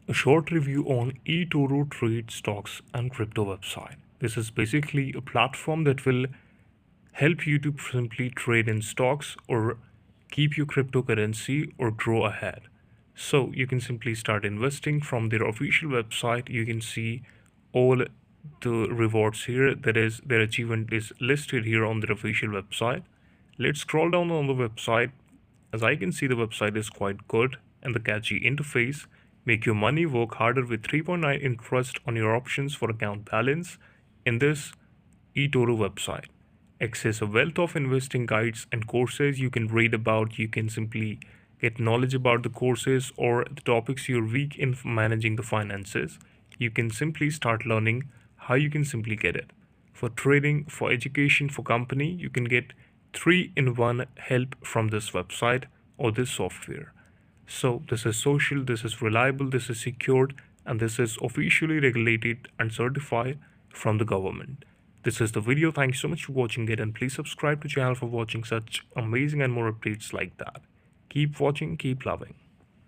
A short review on eToro Trade Stocks and Crypto website. This is basically a platform that will help you to simply trade in stocks or keep your cryptocurrency or grow ahead. So you can simply start investing from their official website. You can see all the rewards here. That is, their achievement is listed here on their official website. Let's scroll down on the website. As I can see, the website is quite good and the catchy interface. Make your money work harder with 3.9 interest on your options for account balance in this eToro website. Access a wealth of investing guides and courses you can read about. You can simply get knowledge about the courses or the topics you're weak in managing the finances. You can simply start learning how you can simply get it. For trading, for education, for company, you can get 3-in-1 help from this website or this software. So this is social, this is reliable, this is secured, and this is officially regulated and certified from the government. This is the video. Thank you so much for watching it, and please subscribe to the channel for watching such amazing and more updates like that. Keep watching, keep loving.